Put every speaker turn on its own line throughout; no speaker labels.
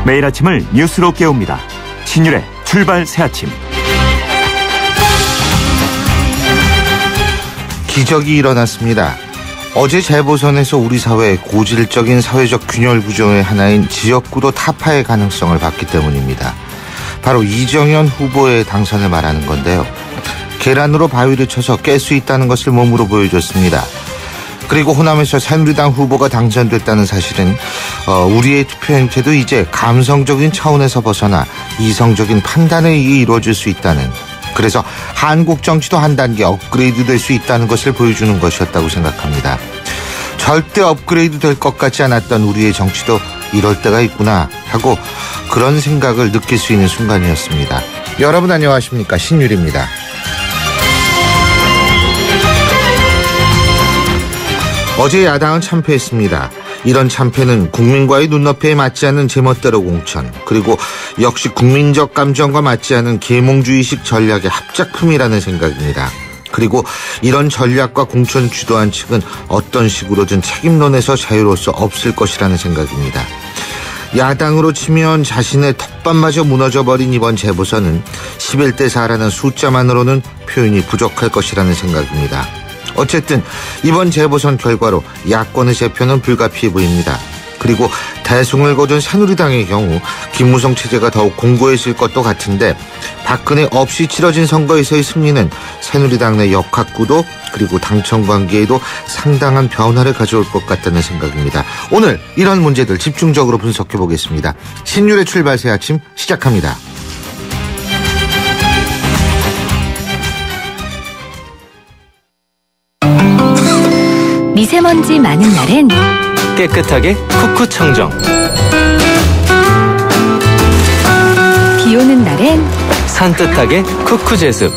매일 아침을 뉴스로 깨웁니다. 신율의 출발 새아침.
기적이 일어났습니다. 어제 재보선에서 우리 사회의 고질적인 사회적 균열 구조의 하나인 지역구도 타파의 가능성을 봤기 때문입니다. 바로 이정현 후보의 당선을 말하는 건데요. 계란으로 바위를 쳐서 깰 수 있다는 것을 몸으로 보여줬습니다. 그리고 호남에서 새누리당 후보가 당선됐다는 사실은 우리의 투표 행태도 이제 감성적인 차원에서 벗어나 이성적인 판단에 의해 이루어질 수 있다는, 그래서 한국 정치도 한 단계 업그레이드 될 수 있다는 것을 보여주는 것이었다고 생각합니다. 절대 업그레이드 될 것 같지 않았던 우리의 정치도 이럴 때가 있구나 하고 그런 생각을 느낄 수 있는 순간이었습니다. 여러분 안녕하십니까? 신율입니다. 어제 야당은 참패했습니다. 이런 참패는 국민과의 눈높이에 맞지 않는 제멋대로 공천, 그리고 역시 국민적 감정과 맞지 않은 계몽주의식 전략의 합작품이라는 생각입니다. 그리고 이런 전략과 공천을 주도한 측은 어떤 식으로든 책임론에서 자유로울 수 없을 것이라는 생각입니다. 야당으로 치면 자신의 텃밭마저 무너져버린 이번 재보선은 11대 4라는 숫자만으로는 표현이 부족할 것이라는 생각입니다. 어쨌든 이번 재보선 결과로 야권의 재표는 불가피해 보입니다. 그리고 대승을 거둔 새누리당의 경우 김무성 체제가 더욱 공고해질 것도 같은데, 박근혜 없이 치러진 선거에서의 승리는 새누리당 내 역학구도 그리고 당청 관계에도 상당한 변화를 가져올 것 같다는 생각입니다. 오늘 이런 문제들 집중적으로 분석해 보겠습니다. 신율의 출발 새 아침 시작합니다.
미세먼지 많은 날엔
깨끗하게 쿠쿠 청정,
비 오는 날엔
산뜻하게 쿠쿠 제습,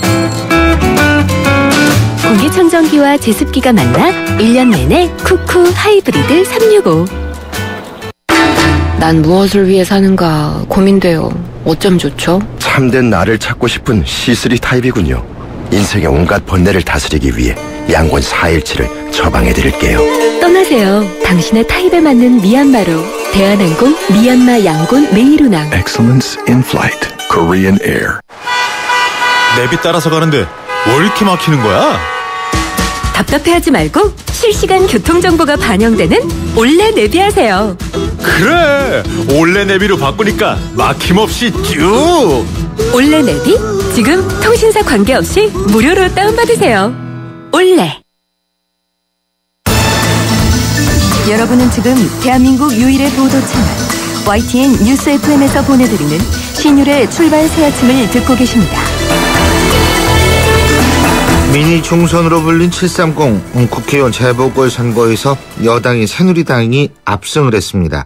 공기청정기와 제습기가 만나 1년 내내 쿠쿠 하이브리드 365.
난 무엇을 위해 사는가 고민돼요. 어쩜 좋죠?
참된 나를 찾고 싶은 C3 타입이군요. 인생의 온갖 번뇌를 다스리기 위해 양권 4일치를 처방해드릴게요.
떠나세요. 당신의 타입에 맞는 미얀마로. 대한항공 미얀마 양곤 메이루낭.
Excellence in flight. Korean Air.
내비 따라서 가는데 왜 이렇게 막히는 거야?
답답해하지 말고 실시간 교통정보가 반영되는 올레 내비하세요.
그래, 올레 내비로 바꾸니까 막힘없이 쭉.
올레 내비 지금 통신사 관계없이 무료로 다운받으세요. 올레. 여러분은 지금 대한민국 유일의 보도 채널 YTN 뉴스 FM에서 보내드리는 신율의 출발 새 아침을 듣고 계십니다.
미니 총선으로 불린 730 국회의원 재보궐선거에서 여당인 새누리당이 압승을 했습니다.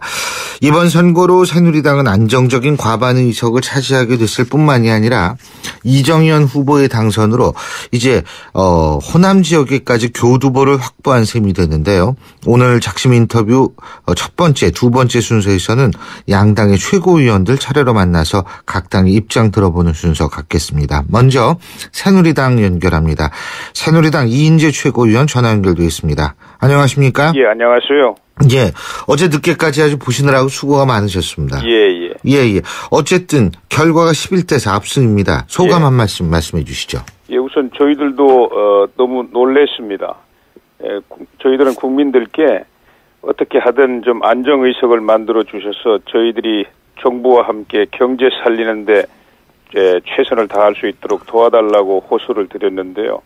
이번 선거로 새누리당은 안정적인 과반 의석을 차지하게 됐을 뿐만이 아니라 이정현 후보의 당선으로 이제 호남 지역에까지 교두보를 확보한 셈이 되는데요. 오늘 작심 인터뷰 첫 번째, 두 번째 순서에서는 양당의 최고위원들 차례로 만나서 각 당의 입장 들어보는 순서 갖겠습니다. 먼저 새누리당 연결합니다. 새누리당 이인재 최고위원 전화 연결되어 있습니다. 안녕하십니까?
예, 안녕하세요.
예, 어제 늦게까지 아주 보시느라고 수고가 많으셨습니다.
예.
어쨌든 결과가 11대 4 압승입니다. 소감 한 말씀 말씀해 주시죠.
예, 우선 저희들도 너무 놀랬습니다. 저희들은 국민들께 어떻게 하든 좀 안정의석을 만들어 주셔서 저희들이 정부와 함께 경제 살리는데 최선을 다할 수 있도록 도와달라고 호소를 드렸는데요.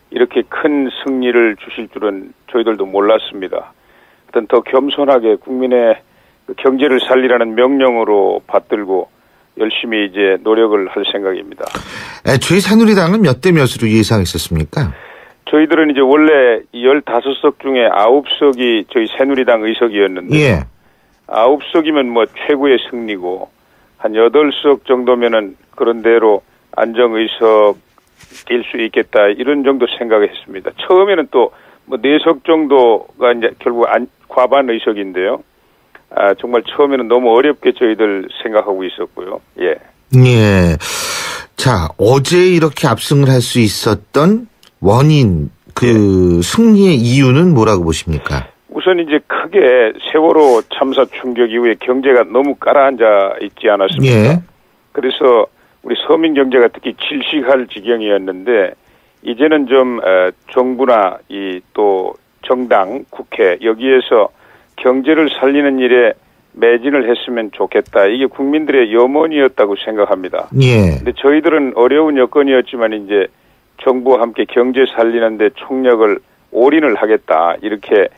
이렇게 큰 승리를 주실 줄은 저희들도 몰랐습니다. 어떤 더 겸손하게 국민의 경제를 살리라는 명령으로 받들고 열심히 이제 노력을 할 생각입니다.
애초에 새누리당은 몇 대 몇으로 예상했었습니까?
저희들은 이제 원래 15석 중에 9석이 저희 새누리당 의석이었는데,
예.
9석이면 뭐 최고의 승리고, 한 8석 정도면은 그런 대로 안정의석일 수 있겠다, 이런 정도 생각을 했습니다. 처음에는 또 뭐 4석 정도가 이제 결국 과반 의석인데요. 정말 처음에는 너무 어렵게 저희들 생각하고 있었고요. 예.
예. 자, 어제 이렇게 압승을 할 수 있었던 원인, 승리의 이유는 뭐라고 보십니까?
우선 이제 크게 세월호 참사 충격 이후에 경제가 너무 가라앉아 있지 않았습니까?
예.
그래서 우리 서민 경제가 특히 질식할 지경이었는데 이제는 좀 정부나 이 또 정당, 국회 여기에서 경제를 살리는 일에 매진을 했으면 좋겠다. 이게 국민들의 염원이었다고 생각합니다.
예.
근데 저희들은 어려운 여건이었지만 이제 정부와 함께 경제 살리는데 총력을 올인을 하겠다. 이렇게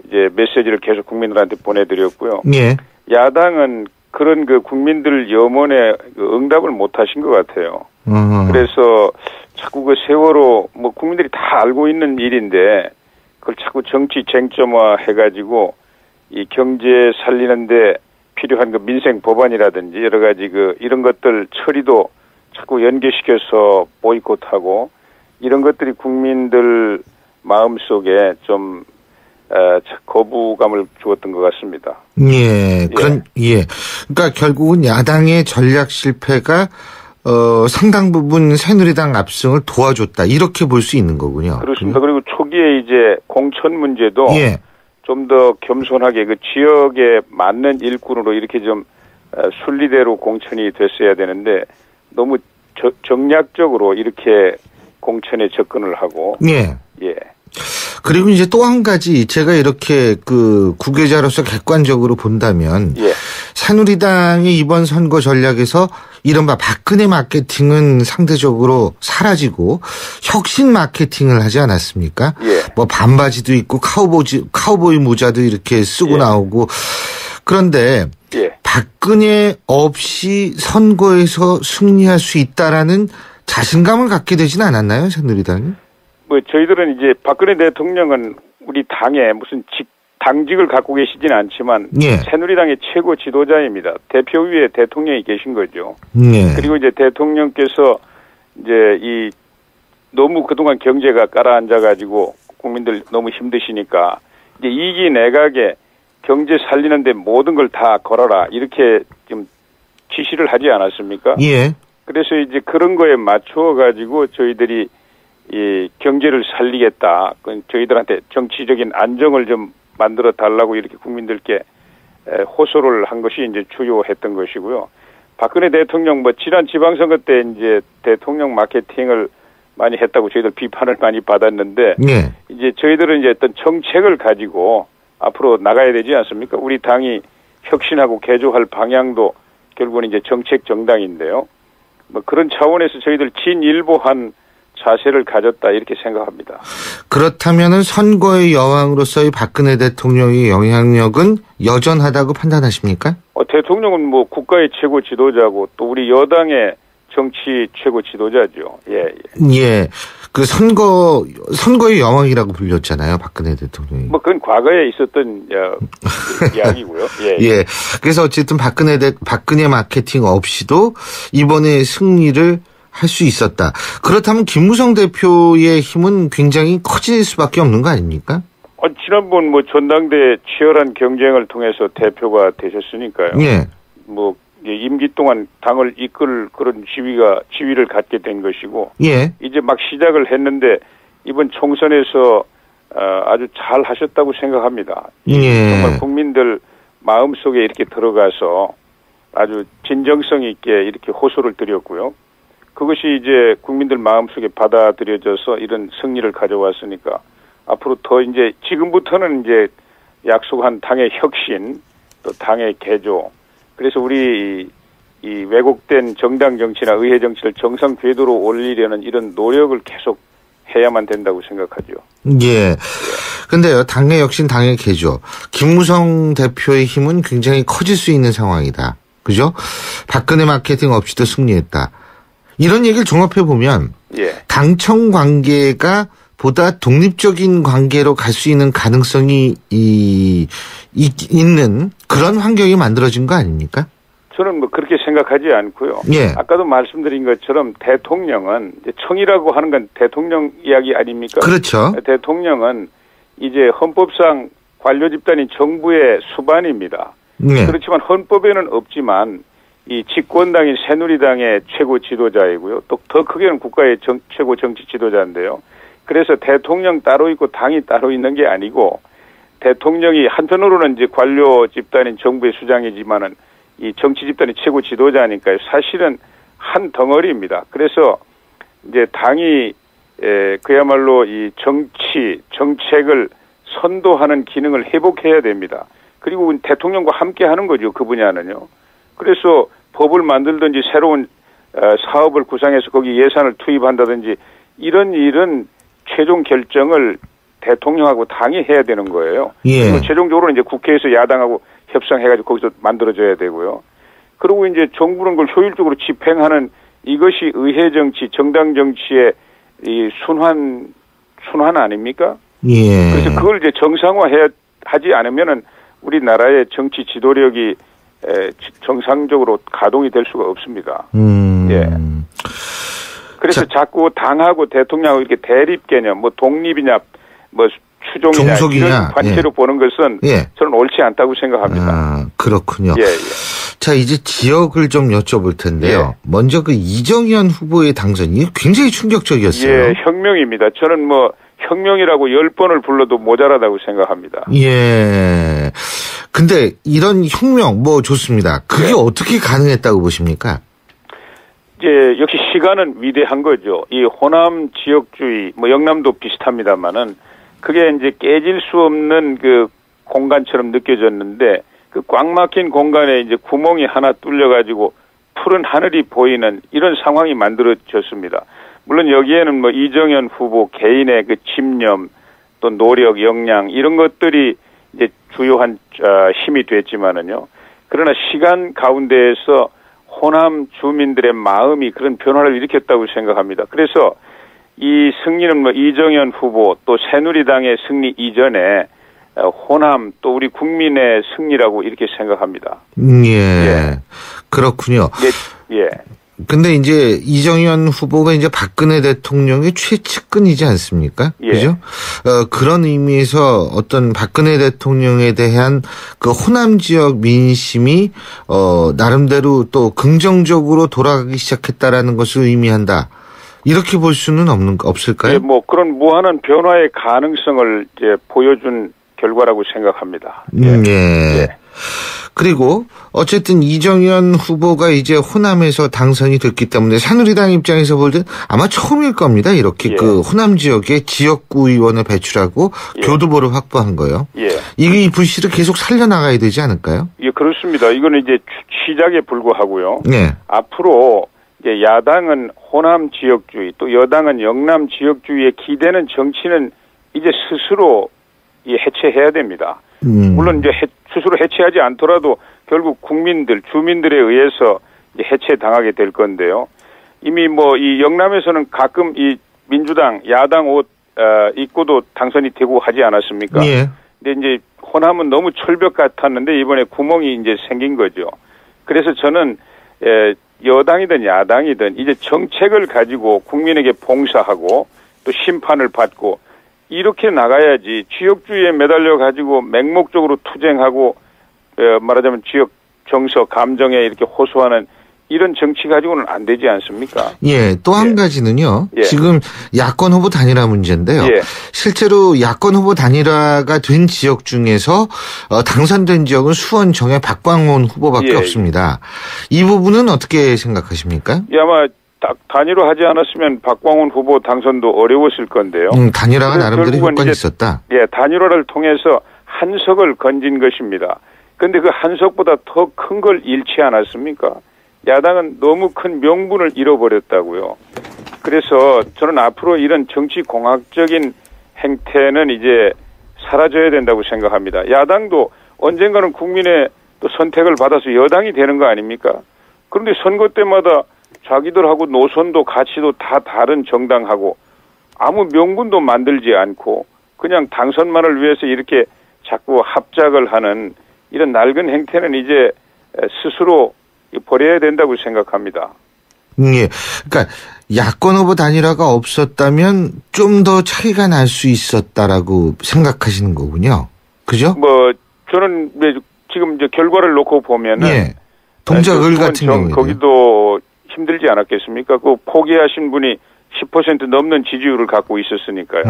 이제 메시지를 계속 국민들한테 보내드렸고요.
예.
야당은 그런 그 국민들 염원에 그 응답을 못 하신 것 같아요. 그래서 자꾸 그 세월호 뭐 국민들이 다 알고 있는 일인데 그걸 자꾸 정치 쟁점화 해가지고 이 경제 살리는데 필요한 그 민생 법안이라든지 여러 가지 그 이런 것들 처리도 자꾸 연계시켜서 보이콧하고 이런 것들이 국민들 마음속에 좀 거부감을 주었던 것 같습니다.
예. 그러니까 결국은 야당의 전략 실패가 상당 부분 새누리당 압승을 도와줬다. 이렇게 볼 수 있는 거군요.
그렇습니다. 그리고 초기에 이제 공천 문제도
예.
좀 더 겸손하게 그 지역에 맞는 일꾼으로 이렇게 좀 순리대로 공천이 됐어야 되는데 너무 정략적으로 이렇게 공천에 접근을 하고
예.
예.
그리고 이제 또 한 가지 제가 이렇게 그 구계자로서 객관적으로 본다면
예.
새누리당의 이번 선거 전략에서 이른바 박근혜 마케팅은 상대적으로 사라지고 혁신 마케팅을 하지 않았습니까?
예.
뭐 반바지도 있고 카우보이 모자도 이렇게 쓰고
예.
나오고 그런데
예.
박근혜 없이 선거에서 승리할 수 있다라는 자신감을 갖게 되진 않았나요, 새누리당이?
뭐 저희들은 이제 박근혜 대통령은 우리 당에 무슨 당직을 갖고 계시진 않지만
예.
새누리당의 최고 지도자입니다. 대표위에 대통령이 계신 거죠.
예.
그리고 이제 대통령께서 이제 너무 그동안 경제가 깔아앉아 가지고 국민들 너무 힘드시니까 이제 2기 내각에 경제 살리는데 모든 걸 다 걸어라 이렇게 좀 지시를 하지 않았습니까?
예.
그래서 이제 그런 거에 맞추어 가지고 저희들이 이 경제를 살리겠다. 저희들한테 정치적인 안정을 좀 만들어 달라고 이렇게 국민들께 호소를 한 것이 이제 주요했던 것이고요. 박근혜 대통령 뭐 지난 지방선거 때 이제 대통령 마케팅을 많이 했다고 저희들 비판을 많이 받았는데
예.
이제 저희들은 이제 어떤 정책을 가지고 앞으로 나가야 되지 않습니까? 우리 당이 혁신하고 개조할 방향도 결국은 이제 정책 정당인데요. 뭐 그런 차원에서 저희들 진일보한 자세를 가졌다 이렇게 생각합니다.
그렇다면은 선거의 여왕으로서의 박근혜 대통령의 영향력은 여전하다고 판단하십니까?
대통령은 뭐 국가의 최고 지도자고 또 우리 여당의 정치 최고 지도자죠. 예.
예. 그 선거의 여왕이라고 불렸잖아요, 박근혜 대통령이.
뭐 그건 과거에 있었던 이야기고요. 예.
예. 그래서 어쨌든 박근혜 마케팅 없이도 이번에 승리를 할 수 있었다. 그렇다면 김무성 대표의 힘은 굉장히 커질 수밖에 없는 거 아닙니까?
지난번 뭐 전당대 치열한 경쟁을 통해서 대표가 되셨으니까요.
예.
뭐 임기 동안 당을 이끌 그런 지위를 갖게 된 것이고.
예.
이제 막 시작을 했는데 이번 총선에서 아주 잘 하셨다고 생각합니다.
예.
정말 국민들 마음속에 이렇게 들어가서 아주 진정성 있게 이렇게 호소를 드렸고요. 그것이 이제 국민들 마음속에 받아들여져서 이런 승리를 가져왔으니까 앞으로 더 이제 지금부터는 이제 약속한 당의 혁신 또 당의 개조 그래서 우리 이 왜곡된 정당 정치나 의회 정치를 정상 궤도로 올리려는 이런 노력을 계속 해야만 된다고 생각하죠.
예. 근데요, 당의 혁신, 당의 개조. 김무성 대표의 힘은 굉장히 커질 수 있는 상황이다. 그죠? 박근혜 마케팅 없이도 승리했다. 이런 얘기를 종합해 보면
예.
당청 관계가 보다 독립적인 관계로 갈 수 있는 가능성이 있는 그런 환경이 만들어진 거 아닙니까?
저는 뭐 그렇게 생각하지 않고요.
예. 아까도
말씀드린 것처럼 대통령은 이제 청이라고 하는 건 대통령 이야기 아닙니까?
그렇죠.
대통령은 이제 헌법상 관료 집단인 정부의 수반입니다.
예.
그렇지만 헌법에는 없지만 이 집권당인 새누리당의 최고 지도자이고요. 또 더 크게는 국가의 최고 정치 지도자인데요. 그래서 대통령 따로 있고 당이 따로 있는 게 아니고 대통령이 한편으로는 이제 관료 집단인 정부의 수장이지만은 이 정치 집단의 최고 지도자니까요. 사실은 한 덩어리입니다. 그래서 이제 당이 그야말로 이 정책을 선도하는 기능을 회복해야 됩니다. 그리고 대통령과 함께 하는 거죠. 그 분야는요. 그래서 법을 만들든지 새로운 사업을 구상해서 거기 예산을 투입한다든지 이런 일은 최종 결정을 대통령하고 당이 해야 되는 거예요.
예.
그리고 최종적으로는 이제 국회에서 야당하고 협상해가지고 거기서 만들어줘야 되고요. 그리고 이제 정부는 그걸 효율적으로 집행하는 이것이 의회 정치, 정당 정치의 이 순환 아닙니까?
예.
그래서 그걸 이제 하지 않으면은 우리나라의 정치 지도력이 정상적으로 가동이 될 수가 없습니다. 예. 그래서 자꾸 당하고 대통령하고 이렇게 대립 개념, 뭐 독립이냐, 뭐 추종이냐
종속이냐,
이런 관계로
예.
보는 것은 저는 옳지 않다고 생각합니다.
아, 그렇군요.
예.
자, 이제 지역을 좀 여쭤볼 텐데요.
예.
먼저 그 이정현 후보의 당선이 굉장히 충격적이었어요.
예, 혁명입니다. 저는 뭐 혁명이라고 10번을 불러도 모자라다고 생각합니다.
예. 근데 이런 혁명 뭐 좋습니다. 그게 어떻게 가능했다고 보십니까?
이제 역시 시간은 위대한 거죠. 이 호남 지역주의, 뭐 영남도 비슷합니다만은 그게 이제 깨질 수 없는 그 공간처럼 느껴졌는데 그 꽉 막힌 공간에 이제 구멍이 하나 뚫려가지고 푸른 하늘이 보이는 이런 상황이 만들어졌습니다. 물론 여기에는 뭐 이정현 후보 개인의 그 집념 또 노력, 역량 이런 것들이 이제 주요한 힘이 됐지만은요. 그러나 시간 가운데에서 호남 주민들의 마음이 그런 변화를 일으켰다고 생각합니다. 그래서 이 승리는 뭐 이정현 후보 또 새누리당의 승리 이전에 호남 또 우리 국민의 승리라고 이렇게 생각합니다.
예. 그렇군요.
예.
근데 이제 이정현 후보가 이제 박근혜 대통령의 최측근이지 않습니까?
예.
그죠? 그런 의미에서 어떤 박근혜 대통령에 대한 그 호남 지역 민심이 나름대로 또 긍정적으로 돌아가기 시작했다라는 것을 의미한다. 이렇게 볼 수는 없을까요?
예, 뭐 그런 무한한 변화의 가능성을 이제 보여준 결과라고 생각합니다.
예. 그리고 어쨌든 이정현 후보가 이제 호남에서 당선이 됐기 때문에 새누리당 입장에서 볼 때 아마 처음일 겁니다. 이렇게 그 호남 지역에 지역구 의원을 배출하고 교두보를 확보한 거요. 이 불씨를 계속 살려나가야 되지 않을까요?
예, 그렇습니다. 이거는 이제 시작에 불과하고요.
네.
앞으로 이제 야당은 호남 지역주의 또 여당은 영남 지역주의에 기대는 정치는 이제 스스로 해체해야 됩니다. 물론 이제 스스로 해체하지 않더라도 결국 주민들에 의해서 이제 해체당하게 될 건데요. 이미 뭐 이 영남에서는 가끔 이 민주당 야당 옷 입고도 당선이 되고 하지 않았습니까?
예.
근데 이제 호남은 너무 철벽 같았는데 이번에 구멍이 이제 생긴 거죠. 그래서 저는 여당이든 야당이든 이제 정책을 가지고 국민에게 봉사하고 또 심판을 받고 이렇게 나가야지 지역주의에 매달려 가지고 맹목적으로 투쟁하고 말하자면 지역 정서 감정에 이렇게 호소하는 이런 정치 가지고는 안 되지 않습니까?
예, 또 한 가지는요. 지금 야권 후보 단일화 문제인데요. 실제로 야권 후보 단일화가 된 지역 중에서 당선된 지역은 수원 정의 박광온 후보밖에 없습니다. 이 부분은 어떻게 생각하십니까?
아마 단일화 하지 않았으면 박광온 후보 당선도 어려웠을 건데요.
단일화가 나름대로 효과는 있었다.
예, 단일화를 통해서 한석을 건진 것입니다. 그런데 그 한석보다 더 큰 걸 잃지 않았습니까? 야당은 너무 큰 명분을 잃어버렸다고요. 그래서 저는 앞으로 이런 정치공학적인 행태는 이제 사라져야 된다고 생각합니다. 야당도 언젠가는 국민의 또 선택을 받아서 여당이 되는 거 아닙니까? 그런데 선거 때마다 자기들하고 노선도 가치도 다 다른 정당하고 아무 명분도 만들지 않고 그냥 당선만을 위해서 이렇게 자꾸 합작을 하는 이런 낡은 행태는 이제 스스로 버려야 된다고 생각합니다.
예. 그러니까 야권 후보 단일화가 없었다면 좀 더 차이가 날 수 있었다라고 생각하시는 거군요. 그죠?
뭐 저는 지금 이제 결과를 놓고 보면은
동작을 같은 경우에
거기도 힘들지 않았겠습니까? 그 포기하신 분이 10% 넘는 지지율을 갖고 있었으니까요.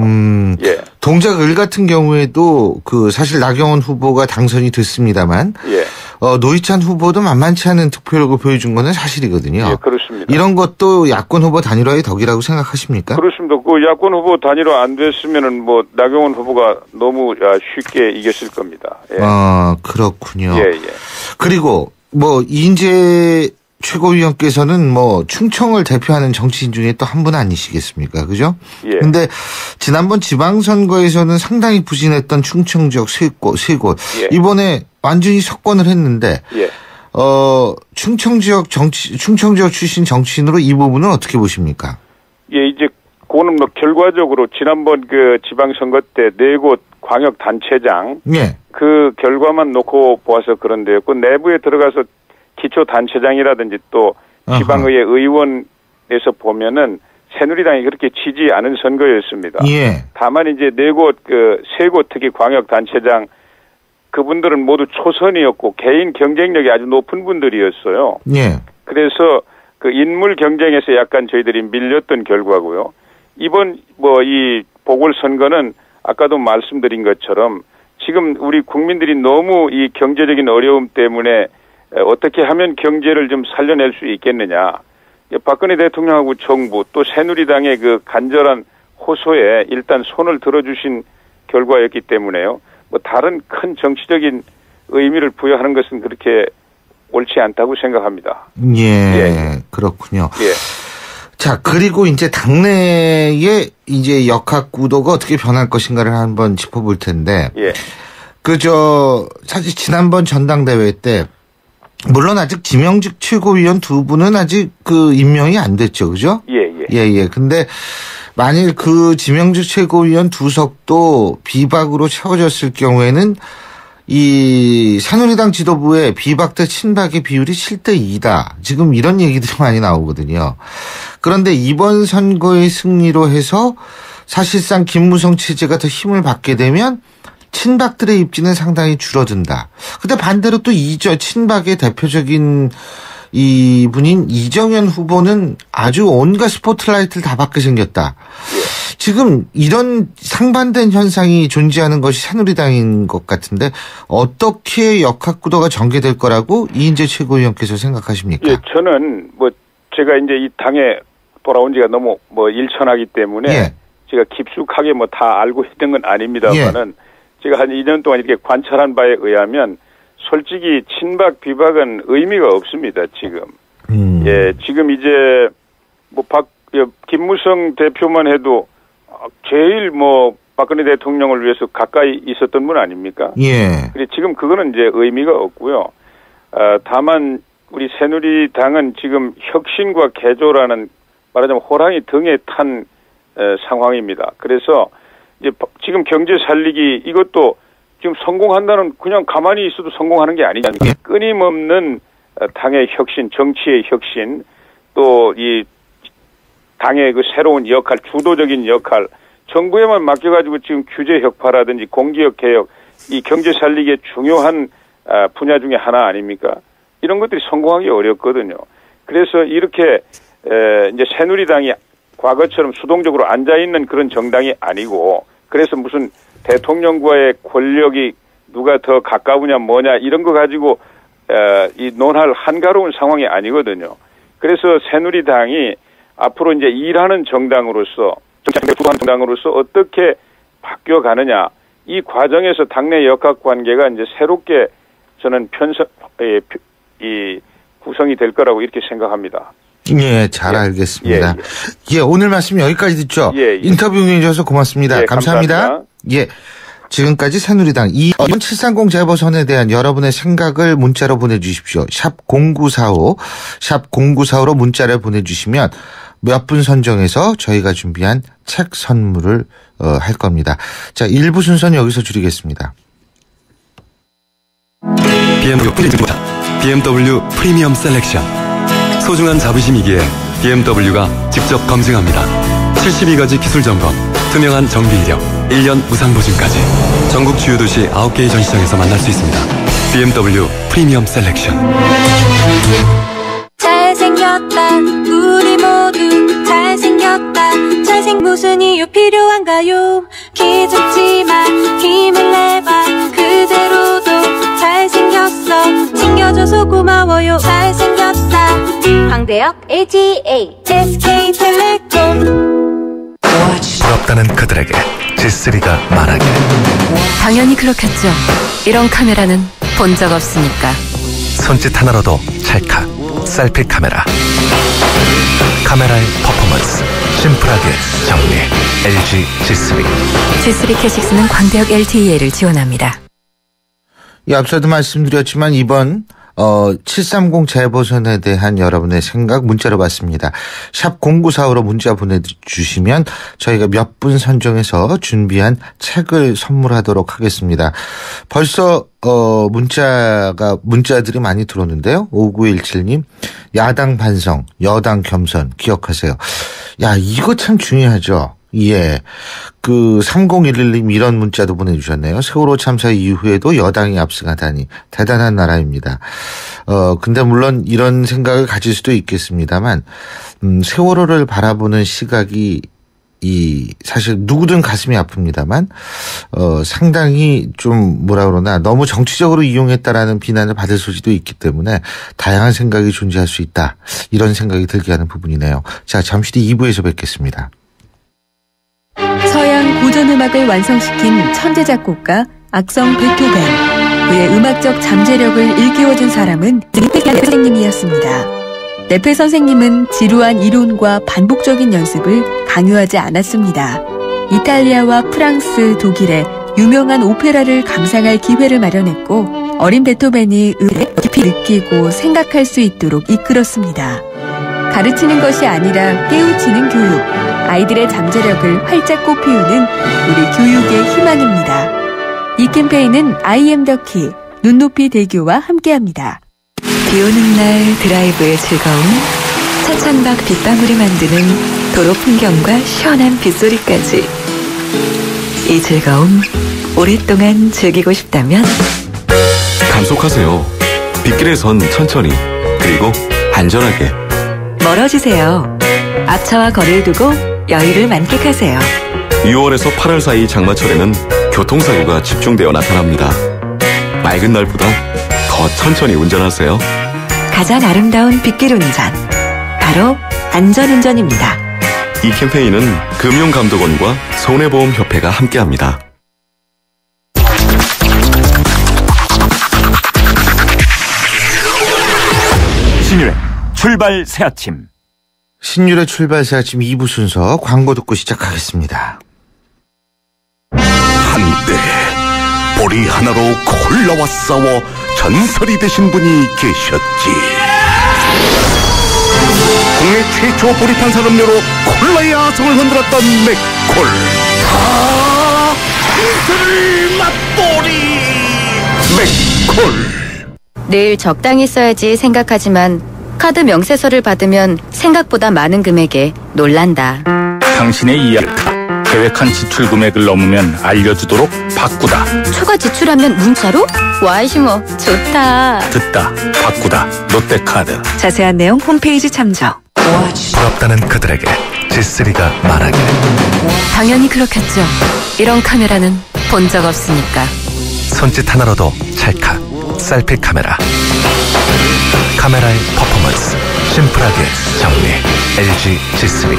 예.
동작을 같은 경우에도 사실 나경원 후보가 당선이 됐습니다만,
예.
노회찬 후보도 만만치 않은 득표력을 보여준 거는 사실이거든요.
예, 그렇습니다.
이런 것도 야권 후보 단일화의 덕이라고 생각하십니까?
그렇습니다. 야권 후보 단일화 안 됐으면은 나경원 후보가 너무 쉽게 이겼을 겁니다. 예.
그렇군요.
예, 예.
그리고 이인재 최고위원께서는 충청을 대표하는 정치인 중에 또 한 분 아니시겠습니까? 그죠?
예.
근데 지난번 지방선거에서는 상당히 부진했던 충청 지역 세 곳.
예.
이번에 완전히 석권을 했는데,
예.
충청 지역 출신 정치인으로 이 부분은 어떻게 보십니까?
예, 이제 그거는 결과적으로 지난번 지방선거 때 4곳 광역단체장.
예.
그 결과만 놓고 보아서 그런데요. 그 내부에 들어가서 기초단체장이라든지 또 지방의회 의원에서 보면은 새누리당이 그렇게 지지 않은 선거였습니다.
예.
다만 이제 4곳, 3곳 특히 광역단체장 그분들은 모두 초선이었고 개인 경쟁력이 아주 높은 분들이었어요.
예.
그래서 인물 경쟁에서 약간 저희들이 밀렸던 결과고요. 이번 이 보궐선거는 아까도 말씀드린 것처럼 지금 우리 국민들이 너무 이 경제적인 어려움 때문에 어떻게 하면 경제를 좀 살려낼 수 있겠느냐. 박근혜 대통령하고 정부 또 새누리당의 간절한 호소에 일단 손을 들어주신 결과였기 때문에요. 다른 큰 정치적인 의미를 부여하는 것은 그렇게 옳지 않다고 생각합니다.
예,
예.
그렇군요.
예.
자, 그리고 이제 당내의 이제 역학 구도가 어떻게 변할 것인가를 한번 짚어볼 텐데.
예.
사실 지난번 전당대회 때 물론 아직 지명직 최고위원 2분은 아직 임명이 안 됐죠. 그죠?
예.
예. 근데 만일 지명직 최고위원 2석도 비박으로 채워졌을 경우에는 이 새누리당 지도부의 비박 대 친박의 비율이 7대 2다. 지금 이런 얘기들이 많이 나오거든요. 그런데 이번 선거의 승리로 해서 사실상 김무성 체제가 더 힘을 받게 되면 친박들의 입지는 상당히 줄어든다. 근데 반대로 또 친박의 대표적인 이분인 이정현 후보는 아주 온갖 스포트라이트를 다 받게 생겼다. 지금 이런 상반된 현상이 존재하는 것이 새누리당인 것 같은데 어떻게 역학구도가 전개될 거라고 이인재 최고위원께서 생각하십니까?
예, 저는 제가 이제 이 당에 돌아온 지가 너무 일천하기 때문에
예.
제가 깊숙하게 다 알고 있는 건 아닙니다만은 제가 한 2년 동안 이렇게 관찰한 바에 의하면 솔직히 친박 비박은 의미가 없습니다, 지금. 예, 지금 이제 김무성 대표만 해도 제일 박근혜 대통령을 위해서 가까이 있었던 분 아닙니까?
예.
그래 지금 그거는 이제 의미가 없고요. 다만 우리 새누리당은 지금 혁신과 개조라는 말하자면 호랑이 등에 탄 상황입니다. 그래서 이제 지금 경제 살리기 이것도 지금 성공한다는 그냥 가만히 있어도 성공하는 게 아니지 않습니까? 끊임없는 당의 혁신, 정치의 혁신, 또 이 당의 새로운 역할, 주도적인 역할, 정부에만 맡겨가지고 지금 규제 혁파라든지 공기업 개혁, 이 경제 살리기의 중요한 분야 중에 하나 아닙니까? 이런 것들이 성공하기 어렵거든요. 그래서 이렇게 이제 새누리당이 과거처럼 수동적으로 앉아있는 그런 정당이 아니고, 그래서 무슨 대통령과의 권력이 누가 더 가까우냐 뭐냐 이런 거 가지고 이 논할 한가로운 상황이 아니거든요. 그래서 새누리당이 앞으로 이제 일하는 정당으로서 주도하는 정당으로서 어떻게 바뀌어가느냐 이 과정에서 당내 역학관계가 이제 새롭게 저는 구성이 될 거라고 이렇게 생각합니다.
예, 잘 알겠습니다. 예, 오늘 말씀 여기까지 듣죠. 인터뷰 해주셔서 고맙습니다. 감사합니다. 예. 지금까지 새누리당 730 재보선에 대한 여러분의 생각을 문자로 보내주십시오. 샵 0945, 샵 0945로 문자를 보내주시면 몇 분 선정해서 저희가 준비한 책 선물을 할 겁니다. 자, 1부 순서는 여기서 줄이겠습니다.
BMW 프리미엄 셀렉션. 소중한 자부심이기에 BMW가 직접 검증합니다. 72가지 기술 점검, 투명한 정비 이력, 1년 무상 보증까지. 전국 주요 도시 9개의 전시장에서 만날 수 있습니다. BMW 프리미엄 셀렉션.
잘생겨 잘생겼다 우리 모두 잘생겼다 무슨 이유 필요한가요 기죽지마 힘을 내봐 그대로도 잘생겼어 챙겨줘서 고마워요 잘생겼다 황대역 LTA SK텔레콤
부럽다는 그들에게 G3가 말하길
당연히 그렇겠죠. 이런 카메라는 본 적 없으니까.
손짓 하나로도 찰칵 셀피 카메라 카메라의 퍼포먼스 심플하게 정리 LG G3
G3 캐식스는 광대역 LTE를 지원합니다.
앞서도 말씀드렸지만 이번 730 재보선에 대한 여러분의 생각 문자로 받습니다. 샵 0945로 문자 보내주시면 저희가 몇 분 선정해서 준비한 책을 선물하도록 하겠습니다. 벌써 문자들이 많이 들어오는데요. 5917님 야당 반성 여당 겸손 기억하세요. 이거 참 중요하죠. 예. 3011님 이런 문자도 보내주셨네요. 세월호 참사 이후에도 여당이 압승하다니 대단한 나라입니다. 근데 물론 이런 생각을 가질 수도 있겠습니다만, 세월호를 바라보는 시각이 사실 누구든 가슴이 아픕니다만, 상당히 좀 너무 정치적으로 이용했다라는 비난을 받을 소지도 있기 때문에 다양한 생각이 존재할 수 있다. 이런 생각이 들게 하는 부분이네요. 자, 잠시 뒤 2부에서 뵙겠습니다.
서양 고전음악을 완성시킨 천재 작곡가 악성 베토벤. 그의 음악적 잠재력을 일깨워준 사람은 네페 선생님이었습니다. 네페 선생님은 지루한 이론과 반복적인 연습을 강요하지 않았습니다. 이탈리아와 프랑스, 독일의 유명한 오페라를 감상할 기회를 마련했고 어린 베토벤이 음악을 깊이 느끼고 생각할 수 있도록 이끌었습니다. 가르치는 것이 아니라 깨우치는 교육. 아이들의 잠재력을 활짝 꽃피우는 우리 교육의 희망입니다. 이 캠페인은 I am the key, 눈높이 대교와 함께합니다. 비오는 날 드라이브의 즐거움, 차창밖 빗방울이 만드는 도로 풍경과 시원한 빗소리까지. 이 즐거움 오랫동안 즐기고 싶다면
감속하세요. 빗길에선 천천히 그리고 안전하게.
멀어지세요. 앞차와 거리를 두고 여유를 만끽하세요.
6월에서 8월 사이 장마철에는 교통사고가 집중되어 나타납니다. 맑은 날보다 더 천천히 운전하세요.
가장 아름다운 빗길 운전, 바로 안전운전입니다.
이 캠페인은 금융감독원과 손해보험협회가 함께합니다.
신유의 출발 새아침.
신율의 출발 새아침 2부 순서 광고 듣고 시작하겠습니다.
한때 보리 하나로 콜라와 싸워 전설이 되신 분이 계셨지. 국내 최초 보리 탄산 음료로 콜라의 아성을 흔들었던 맥콜. 이슬 맛보리 맥콜.
늘 적당히 써야지 생각하지만 카드 명세서를 받으면 생각보다 많은 금액에 놀란다.
당신의 이야기가 계획한 지출 금액을 넘으면 알려주도록 바꾸다.
추가 지출하면 문자로? 와이시모 좋다.
듣다 바꾸다 롯데카드.
자세한 내용 홈페이지 참조.
부럽다는 그들에게 G3가 말하길
당연히 그렇겠죠. 이런 카메라는 본 적 없으니까.
손짓 하나로도 찰칵 셀피 카메라 카메라의 퍼포먼스 심플하게 정리 LG G3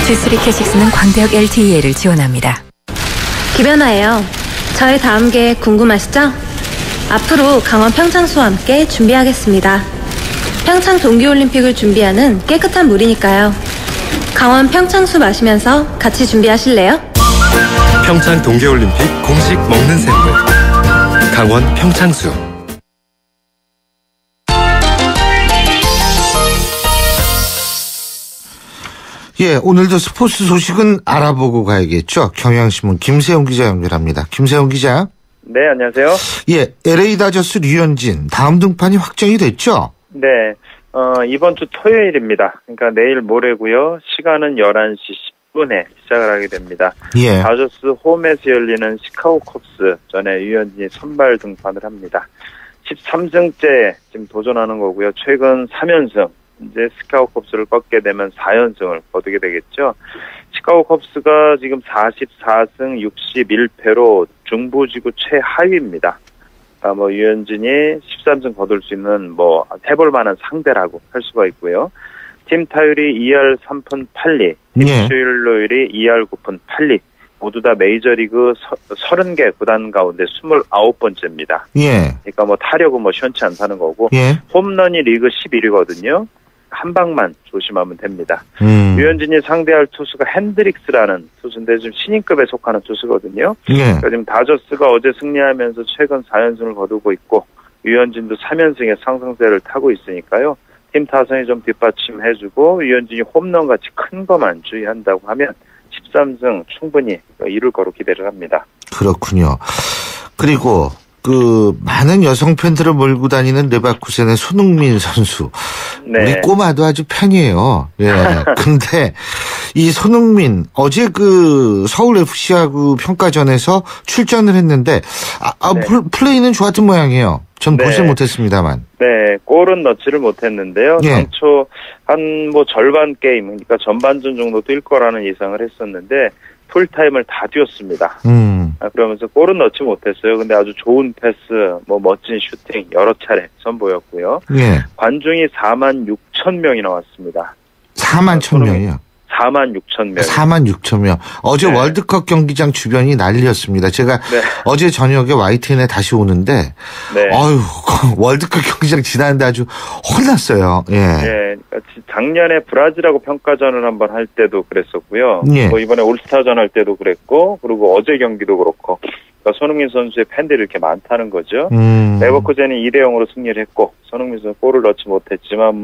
G3 캐식스는 광대역 LTE를 지원합니다.
김연아예요. 저의 다음 계획 궁금하시죠? 앞으로 강원 평창수와 함께 준비하겠습니다. 평창 동계올림픽을 준비하는 깨끗한 물이니까요. 강원 평창수 마시면서 같이 준비하실래요?
평창 동계올림픽 공식 먹는 샘물 강원 평창수.
예, 오늘도 스포츠 소식은 알아보고 가야겠죠. 경향신문 김세훈 기자 연결합니다. 김세훈 기자.
네, 안녕하세요.
예, LA 다저스 류현진 다음 등판이 확정이 됐죠?
네, 이번 주 토요일입니다. 그러니까 내일 모레고요. 시간은 11시 10분에 시작을 하게 됩니다.
예.
다저스 홈에서 열리는 시카고 컵스 전에 류현진이 선발 등판을 합니다. 13승째 지금 도전하는 거고요. 최근 3연승. 이제 시카고 컵스를 꺾게 되면 4연승을 거두게 되겠죠. 시카고 컵스가 지금 44승 61패로 중부지구 최하위입니다. 유현진이 13승 거둘 수 있는 해볼 만한 상대라고 할 수가 있고요. 팀 타율이 2할 3푼 8리, 팀 수율률이 2할 9푼 8리. 모두 다 메이저리그 30개 구단 가운데 29번째입니다.
예.
그러니까 타력은 시원치 않다는 거고,
예.
홈런이 리그 11위거든요. 한 방만 조심하면 됩니다. 유현진이 상대할 투수가 핸드릭스라는 투수인데 좀 신인급에 속하는 투수거든요.
예.
그러니까 지금 다저스가 어제 승리하면서 최근 4연승을 거두고 있고, 유현진도 3연승의 상승세를 타고 있으니까요. 팀 타선이 좀 뒷받침해주고, 유현진이 홈런같이 큰 것만 주의한다고 하면 13승 충분히 이룰 거로 기대를 합니다.
그렇군요. 그리고 많은 여성 팬들을 몰고 다니는 레버쿠젠의 손흥민 선수.
네.
우리 꼬마도 아주 팬이에요. 예. 근데 이 손흥민 어제 서울 FC하고 평가전에서 출전을 했는데 플레이는 좋았던 모양이에요. 전 보지 못했습니다만.
네, 골은 넣지를 못했는데요.
예.
당초 절반 게임, 그러니까 전반전 정도 뛸 거라는 예상을 했었는데 풀타임을 다 뛰었습니다. 그러면서 골은 넣지 못했어요. 근데 아주 좋은 패스, 멋진 슈팅 여러 차례 선보였고요.
예.
관중이 46,000명이 나왔습니다.
41,000명이요?
46,000명.
46,000명. 어제
네.
월드컵 경기장 주변이 난리였습니다. 제가 어제 저녁에 YTN에 다시 오는데, 월드컵 경기장 지나는데 아주 혼났어요. 예.
네, 작년에 브라질하고 평가전을 한번 할 때도 그랬었고요.
예.
이번에 올스타전 할 때도 그랬고, 그리고 어제 경기도 그렇고, 그러니까 손흥민 선수의 팬들이 이렇게 많다는 거죠. 레버쿠젠이 2대0으로 승리를 했고, 손흥민 선수 골을 넣지 못했지만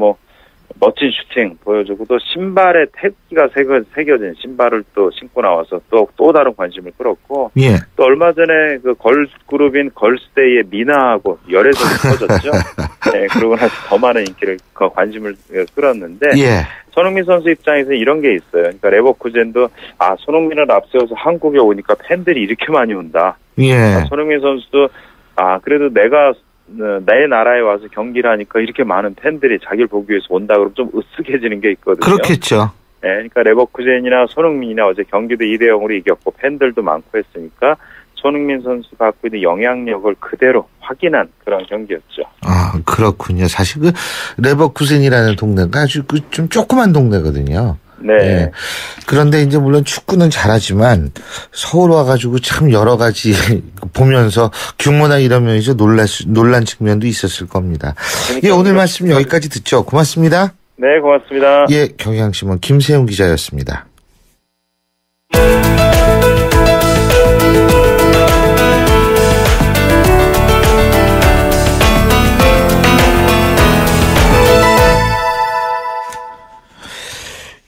멋진 슈팅 보여주고 또 신발에 태극기가 새겨진 신발을 또 신고 나와서 또 다른 관심을 끌었고,
예.
또 얼마 전에 걸그룹인 걸스데이의 미나하고 열애설이 터졌죠. 네, 그러고 나서 더 많은 관심을 끌었는데,
예.
손흥민 선수 입장에서 이런 게 있어요. 그러니까 레버쿠젠도 손흥민을 앞세워서 한국에 오니까 팬들이 이렇게 많이 온다.
예.
손흥민 선수도 그래도 내 나라에 와서 경기를 하니까 이렇게 많은 팬들이 자기를 보기 위해서 온다 그러면 좀 으쓱해지는 게 있거든요.
그렇겠죠.
네, 그러니까 레버쿠젠이나 손흥민이나 어제 경기도 2대0으로 이겼고 팬들도 많고 했으니까 손흥민 선수가 갖고 있는 영향력을 그대로 확인한 그런 경기였죠.
그렇군요. 사실 레버쿠젠이라는 동네가 아주 좀 조그만 동네거든요.
네.
예. 그런데 이제 물론 축구는 잘하지만 서울 와가지고 참 여러 가지 보면서 규모나 이러면 이제 놀란 측면도 있었을 겁니다. 예, 오늘 말씀 여기까지 듣죠. 고맙습니다.
네, 고맙습니다.
예, 경향신문 김세용 기자였습니다.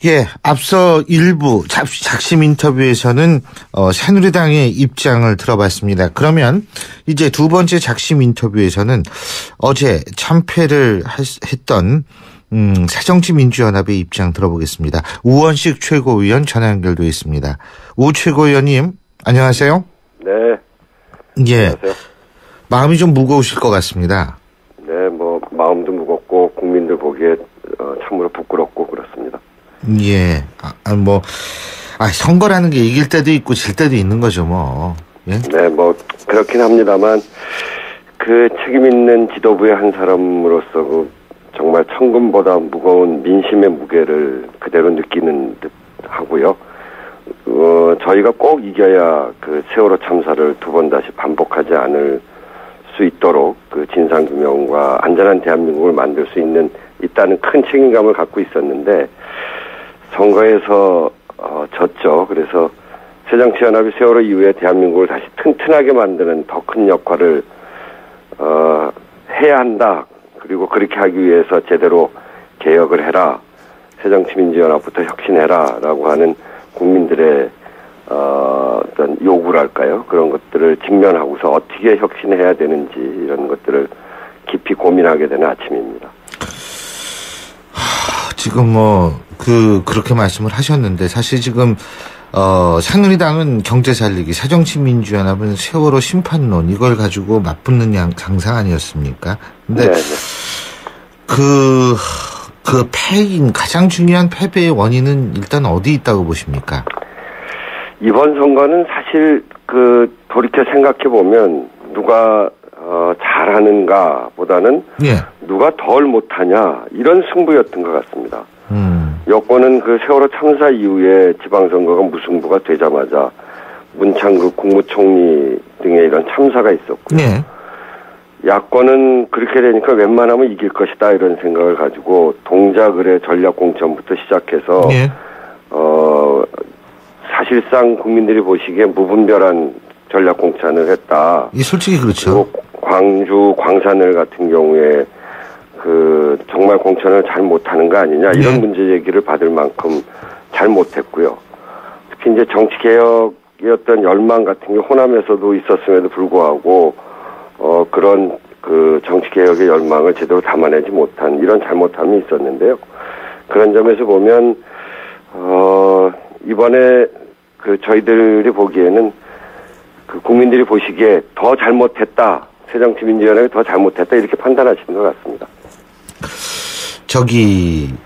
예, 앞서 일부 작심 인터뷰에서는 새누리당의 입장을 들어봤습니다. 그러면 이제 두 번째 작심 인터뷰에서는 어제 참패를 했던 새정치민주연합의 입장 들어보겠습니다. 우원식 최고위원 전화 연결돼 있습니다. 우 최고위원님, 안녕하세요.
네.
예.
안녕하세요.
마음이 좀 무거우실 것 같습니다.
네, 마음도 무겁고 국민들 보기에 참으로 부끄럽고 그렇습니다.
예. 선거라는 게 이길 때도 있고 질 때도 있는 거죠, 예?
네, 그렇긴 합니다만, 책임 있는 지도부의 한 사람으로서 정말 천금보다 무거운 민심의 무게를 그대로 느끼는 듯 하고요. 저희가 꼭 이겨야 세월호 참사를 두 번 다시 반복하지 않을 수 있도록 진상규명과 안전한 대한민국을 만들 수 있다는 큰 책임감을 갖고 있었는데, 선거에서 졌죠. 그래서 새정치연합이 세월호 이후에 대한민국을 다시 튼튼하게 만드는 더 큰 역할을 해야 한다. 그리고 그렇게 하기 위해서 제대로 개혁을 해라. 새정치민주연합부터 혁신해라. 라고 하는 국민들의 어떤 요구랄까요? 그런 것들을 직면하고서 어떻게 혁신해야 되는지 이런 것들을 깊이 고민하게 되는 아침입니다.
지금 그렇게 말씀을 하셨는데, 사실 지금, 새누리당은 경제 살리기, 새정치민주연합은 세월호 심판론, 이걸 가지고 맞붙는 장상 아니었습니까? 근데, 그 가장 중요한 패배의 원인은 일단 어디 있다고 보십니까?
이번 선거는 사실 돌이켜 생각해 보면 누가 잘하는가 보다는 누가 덜 못하냐 이런 승부였던 것 같습니다. 여권은 그 세월호 참사 이후에 지방선거가 무승부가 되자마자 문창극 국무총리 등의 이런 참사가 있었고요. 야권은 그렇게 되니까 웬만하면 이길 것이다 이런 생각을 가지고 동작을의 전략공천부터 시작해서 사실상 국민들이 보시기에 무분별한 전략공천을 했다.
솔직히 그렇죠.
광주 광산을 같은 경우에 정말 공천을 잘 못하는 거 아니냐 이런 문제 제기를 받을 만큼 잘 못했고요. 특히 이제 정치개혁이었던 열망 같은 게 호남에서도 있었음에도 불구하고 그런 정치개혁의 열망을 제대로 담아내지 못한 이런 잘못함이 있었는데요. 그런 점에서 보면 이번에 저희들이 보기에는 국민들이 보시기에 더 잘못했다, 새정치민주연합이 더 잘못했다 이렇게 판단하시는 것 같습니다.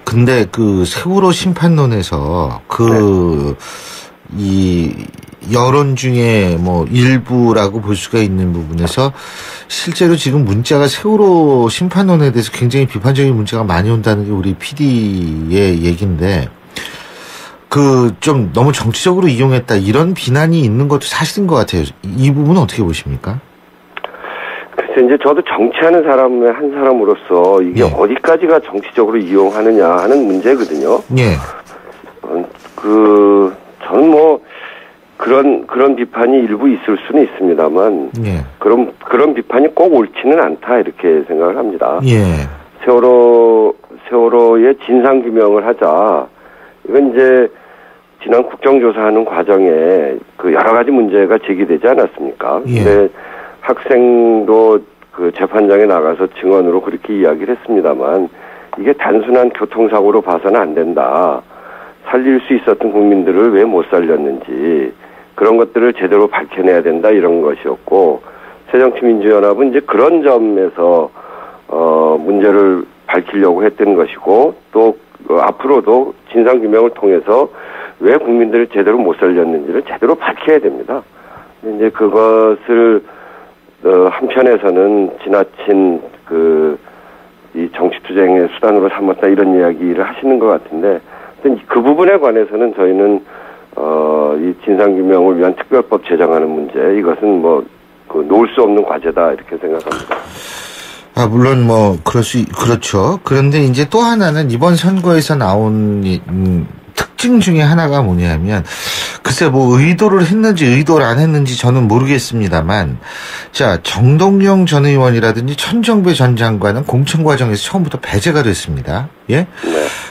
근데 세월호 심판론에서 이 여론 중에 일부라고 볼 수가 있는 부분에서 실제로 지금 문자가 세월호 심판론에 대해서 굉장히 비판적인 문자가 많이 온다는 게 우리 PD의 얘기인데 좀 너무 정치적으로 이용했다 이런 비난이 있는 것도 사실인 것 같아요. 이 부분은 어떻게 보십니까?
글쎄 이제 저도 정치하는 사람의 한 사람으로서 이게 어디까지가 정치적으로 이용하느냐 하는 문제거든요. 저는 그런 비판이 일부 있을 수는 있습니다만 그런 비판이 꼭 옳지는 않다 이렇게 생각을 합니다. 세월호의 진상 규명을 하자. 이건 이제 지난 국정조사하는 과정에 여러 가지 문제가 제기되지 않았습니까? 근데 학생도 재판장에 나가서 증언으로 그렇게 이야기를 했습니다만 이게 단순한 교통사고로 봐서는 안 된다. 살릴 수 있었던 국민들을 왜 못 살렸는지 그런 것들을 제대로 밝혀내야 된다 이런 것이었고 새정치민주연합은 이제 그런 점에서 문제를 밝히려고 했던 것이고 또 앞으로도 진상규명을 통해서 왜 국민들을 제대로 못 살렸는지를 제대로 밝혀야 됩니다. 이제 그것을 한편에서는 지나친 이 정치투쟁의 수단으로 삼았다 이런 이야기를 하시는 것 같은데 그 부분에 관해서는 저희는 이 진상규명을 위한 특별법 제정하는 문제 이것은 놓을 수 없는 과제다 이렇게 생각합니다.
물론 그렇죠. 그런데 이제 또 하나는 이번 선거에서 나온 특징 중에 하나가 뭐냐면 글쎄 의도를 했는지 의도를 안 했는지 저는 모르겠습니다만 정동영 전 의원이라든지 천정배 전 장관은 공천 과정에서 처음부터 배제가 됐습니다.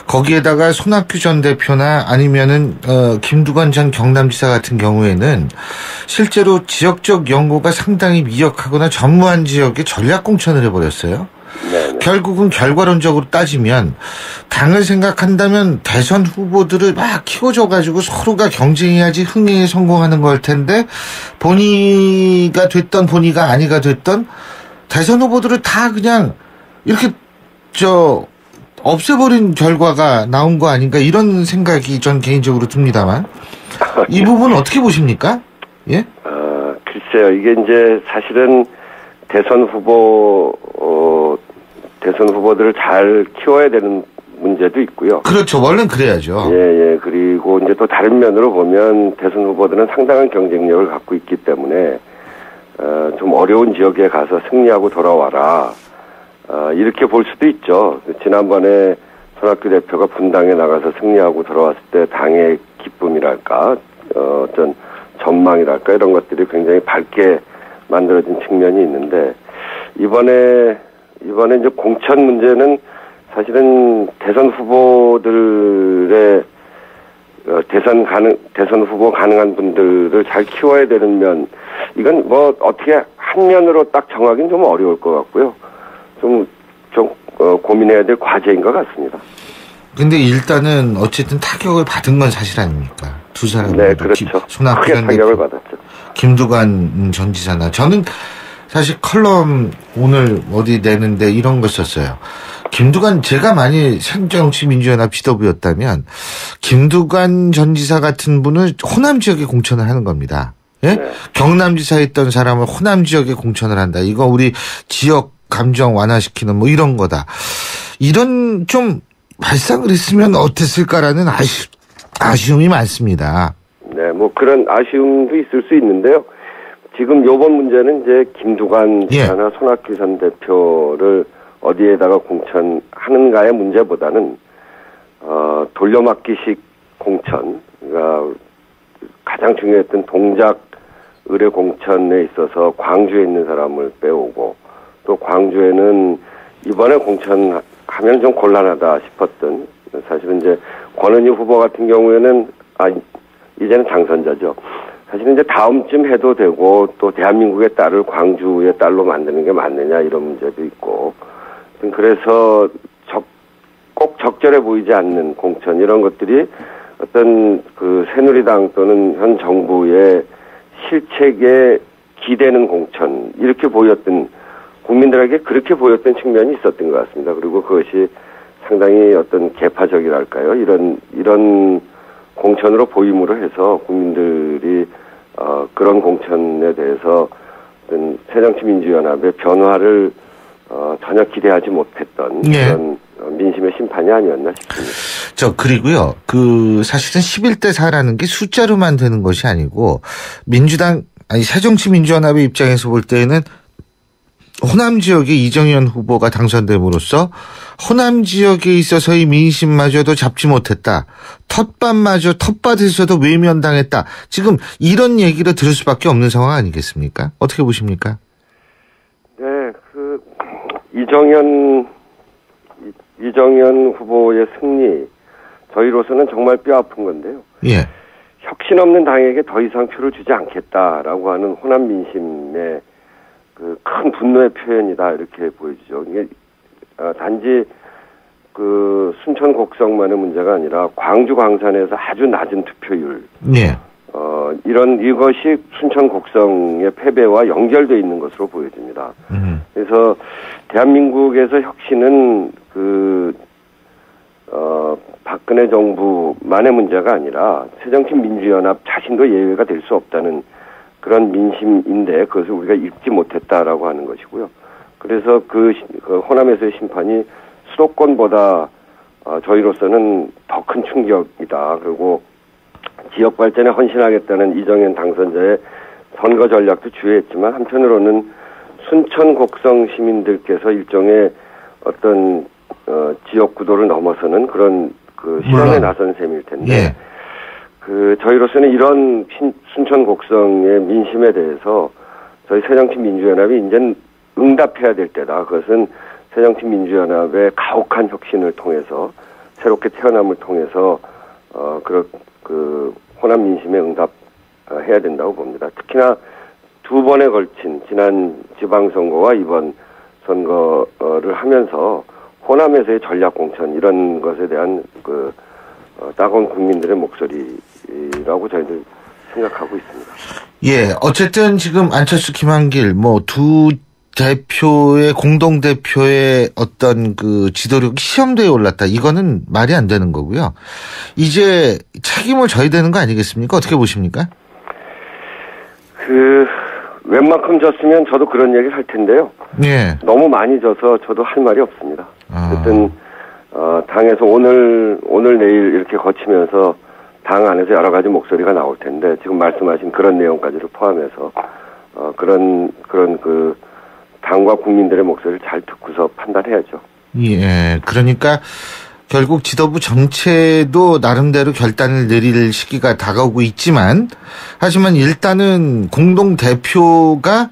거기에다가 손학규 전 대표나 아니면은 김두관 전 경남지사 같은 경우에는 실제로 지역적 연구가 상당히 미약하거나 전무한 지역에 전략 공천을 해버렸어요. 결국은 결과론적으로 따지면 당을 생각한다면 대선 후보들을 막 키워줘가지고 서로가 경쟁해야지 흥행에 성공하는 걸 텐데 본의가 됐던 본의가 아니가 됐던 대선 후보들을 다 그냥 이렇게 없애버린 결과가 나온 거 아닌가 이런 생각이 전 개인적으로 듭니다만 이 부분 어떻게 보십니까?
글쎄요. 이게 이제 사실은 대선 후보들을 잘 키워야 되는 문제도 있고요.
그렇죠. 원래는 그래야죠.
그리고 이제 또 다른 면으로 보면 대선 후보들은 상당한 경쟁력을 갖고 있기 때문에 좀 어려운 지역에 가서 승리하고 돌아와라. 이렇게 볼 수도 있죠. 지난번에 손학규 대표가 분당에 나가서 승리하고 돌아왔을 때 당의 기쁨이랄까, 어떤 전망이랄까 이런 것들이 굉장히 밝게 만들어진 측면이 있는데 이번에 이제 공천 문제는 사실은 대선 후보들의 대선 후보 가능한 분들을 잘 키워야 되는 면 이건 어떻게 한 면으로 딱 정하기는 좀 어려울 것 같고요. 좀 고민해야 될 과제인 것 같습니다.
근데 일단은 어쨌든 타격을 받은 건 사실 아닙니까? 두 사람.
네, 그렇죠.
손학규 전
타격을 받았죠.
김두관 전 지사나 저는 사실 컬럼 오늘 어디 내는데 이런 거 썼어요. 김두관, 제가 만일 새정치민주연합 지도부였다면 김두관 전 지사 같은 분을 호남 지역에 공천을 하는 겁니다. 예? 네. 경남지사 했던 사람을 호남 지역에 공천을 한다. 이거 우리 지역 감정 완화시키는 뭐 이런 거다. 이런 좀 발상을 했으면 어땠을까라는 아쉬움이 많습니다.
네, 뭐 그런 아쉬움도 있을 수 있는데요. 지금 요번 문제는 이제 김두관 지사나 손학규 전 대표를 어디에다가 공천하는가의 문제보다는 돌려막기식 공천, 그러니까 가장 중요했던 동작 의뢰 공천에 있어서 광주에 있는 사람을 빼오고 또 광주에는 이번에 공천하면 좀 곤란하다 싶었던 사실은 이제 권은희 후보 같은 경우에는 이제는 당선자죠. 사실은 이제 다음쯤 해도 되고 또 대한민국의 딸을 광주의 딸로 만드는 게 맞느냐 이런 문제도 있고 그래서 꼭 적절해 보이지 않는 공천 이런 것들이 어떤 그 새누리당 또는 현 정부의 실책에 기대는 공천 이렇게 보였던 국민들에게 그렇게 보였던 측면이 있었던 것 같습니다. 그리고 그것이 상당히 어떤 개파적이랄까요? 이런 공천으로 보임으로 해서 국민들이 그런 공천에 대해서 어떤 새정치민주연합의 변화를 전혀 기대하지 못했던 그런 민심의 심판이 아니었나 싶습니다.
그리고요, 사실은 11대 4라는 게 숫자로만 되는 것이 아니고, 새정치민주연합의 입장에서 볼 때에는 호남 지역에 이정현 후보가 당선됨으로써 호남 지역에 있어서의 민심마저도 잡지 못했다. 텃밭에서도 외면당했다. 지금 이런 얘기를 들을 수밖에 없는 상황 아니겠습니까? 어떻게 보십니까?
네, 이정현 후보의 승리, 저희로서는 정말 뼈아픈 건데요. 예. 혁신 없는 당에게 더 이상 표를 주지 않겠다라고 하는 호남 민심의 큰 분노의 표현이다 이렇게 보여지죠. 이게 단지 순천 곡성만의 문제가 아니라 광주 광산에서 아주 낮은 투표율. 예. 이것이 순천 곡성의 패배와 연결되어 있는 것으로 보여집니다. 그래서 대한민국에서 혁신은 박근혜 정부만의 문제가 아니라 새정치민주연합 자신도 예외가 될 수 없다는 그런 민심인데 그것을 우리가 읽지 못했다라고 하는 것이고요. 그래서 호남에서의 심판이 수도권보다 저희로서는 더 큰 충격이다. 그리고 지역 발전에 헌신하겠다는 이정현 당선자의 선거 전략도 주의했지만 한편으로는 순천 곡성 시민들께서 일종의 어떤 지역 구도를 넘어서는 그런 실험에 나선 셈일 텐데 저희로서는 이런 순천 곡성의 민심에 대해서 저희 새정치민주연합이 이제 응답해야 될 때다. 그것은 새정치민주연합의 가혹한 혁신을 통해서 새롭게 태어남을 통해서 호남 민심에 응답해야 된다고 봅니다. 특히나 두 번에 걸친 지난 지방선거와 이번 선거를 하면서 호남에서의 전략 공천 이런 것에 대한 따가운 국민들의 목소리라고 저희들 생각하고 있습니다.
예, 어쨌든 지금 안철수, 김한길 두 대표의 공동 대표의 어떤 지도력이 시험대에 올랐다. 이거는 말이 안 되는 거고요. 이제 책임을 져야 되는 거 아니겠습니까? 어떻게 보십니까?
웬만큼 졌으면 저도 그런 얘기를 할 텐데요.
예.
너무 많이 져서 저도 할 말이 없습니다. 어쨌든 당에서 오늘 내일 이렇게 거치면서 당 안에서 여러 가지 목소리가 나올 텐데 지금 말씀하신 그런 내용까지를 포함해서 그런 당과 국민들의 목소리를 잘 듣고서 판단해야죠.
예, 그러니까 결국 지도부 전체도 나름대로 결단을 내릴 시기가 다가오고 있지만 하지만 일단은 공동 대표가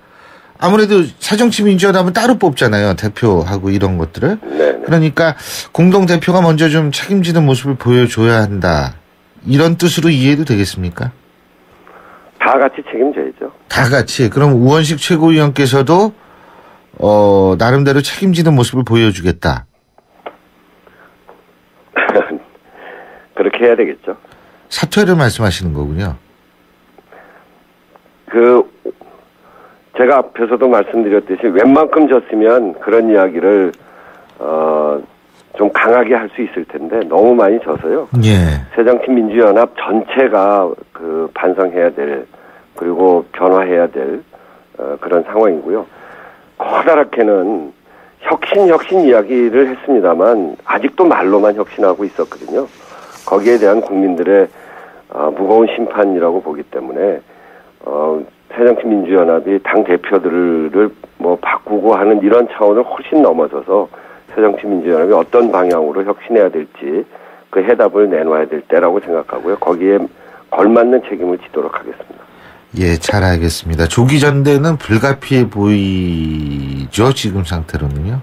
아무래도 새정치민주연합은 따로 뽑잖아요. 대표하고 이런 것들을. 네네. 그러니까 공동 대표가 먼저 좀 책임지는 모습을 보여줘야 한다. 이런 뜻으로 이해도 되겠습니까?
다 같이 책임져야죠.
다 같이. 그럼 우원식 최고위원께서도 나름대로 책임지는 모습을 보여주겠다.
그렇게 해야 되겠죠.
사퇴를 말씀하시는 거군요.
제가 앞에서도 말씀드렸듯이 웬만큼 졌으면 그런 이야기를 좀 강하게 할 수 있을 텐데 너무 많이 져서요.
예.
새정치민주연합 전체가 그 반성해야 될 그리고 변화해야 될 그런 상황이고요. 커다랗게는 혁신 이야기를 했습니다만 아직도 말로만 혁신하고 있었거든요. 거기에 대한 국민들의 무거운 심판이라고 보기 때문에 새정치민주연합이 당 대표들을 뭐 바꾸고 하는 이런 차원을 훨씬 넘어서서 새정치민주연합이 어떤 방향으로 혁신해야 될지 그 해답을 내놔야 될 때라고 생각하고요. 거기에 걸맞는 책임을 지도록 하겠습니다.
예, 잘 알겠습니다. 조기 전대는 불가피해 보이죠, 지금 상태로는요?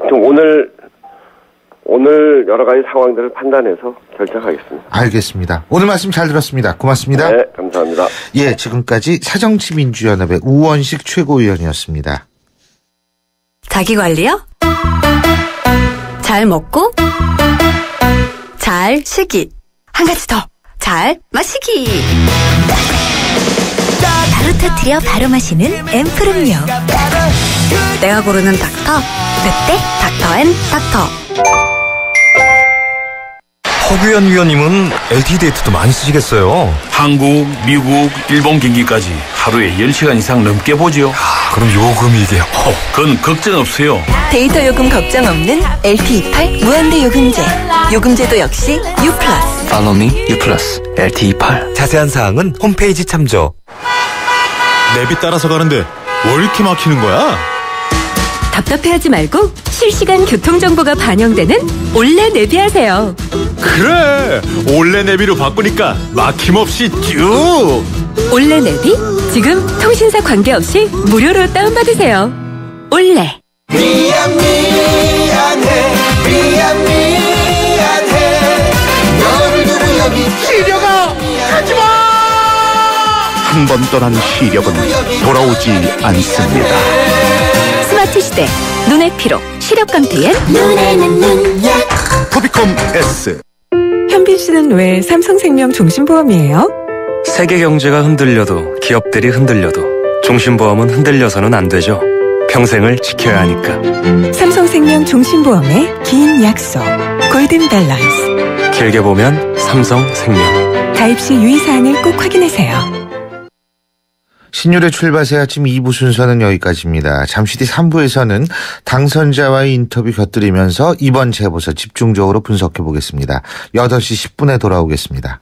좀 오늘 여러 가지 상황들을 판단해서 결정하겠습니다.
알겠습니다. 오늘 말씀 잘 들었습니다. 고맙습니다.
네, 감사합니다.
예, 지금까지 새정치민주연합의 우원식 최고위원이었습니다.
자기관리요? 잘 먹고 잘 쉬기. 한 가지 더. 잘 마시기.
바로 터뜨려 바로 마시는 앰플음료.
내가 고르는 닥터. 그때 닥터앤닥터.
허규현 위원님은 LTE 데이터도 많이 쓰시겠어요?
한국, 미국, 일본 경기까지 하루에 10시간 이상 넘게 보죠.
그럼 요금이 이게
그건 걱정 없어요.
데이터 요금 걱정 없는 LTE8 무한대 요금제. 요금제도 역시 U+.
Follow me, U+, LTE8.
자세한 사항은 홈페이지 참조.
내비 따라서 가는데 왜 이렇게 막히는 거야?
답답해하지 말고 실시간 교통정보가 반영되는 올레 내비하세요.
그래, 올레 내비로 바꾸니까 막힘없이 쭉.
올레 내비 지금 통신사 관계없이 무료로 다운받으세요. 올레.
미안해 너를 두고 여기 시려가 가지마.
한 번 떠난 시력은 돌아오지 않습니다.
스마트 시대 눈의 피로 시력 강퇴엔
눈에는 눈약
코비콤 S.
현빈 씨는 왜 삼성생명 종신보험이에요?
세계 경제가 흔들려도 기업들이 흔들려도 종신보험은 흔들려서는 안 되죠. 평생을 지켜야 하니까.
삼성생명 종신보험의 긴 약속 골든 밸런스.
길게 보면 삼성생명.
가입 시 유의사항을 꼭 확인하세요.
신율의 출발새 아침 2부 순서는 여기까지입니다. 잠시 뒤 3부에서는 당선자와의 인터뷰 곁들이면서 이번 재보선 집중적으로 분석해 보겠습니다. 8시 10분에 돌아오겠습니다.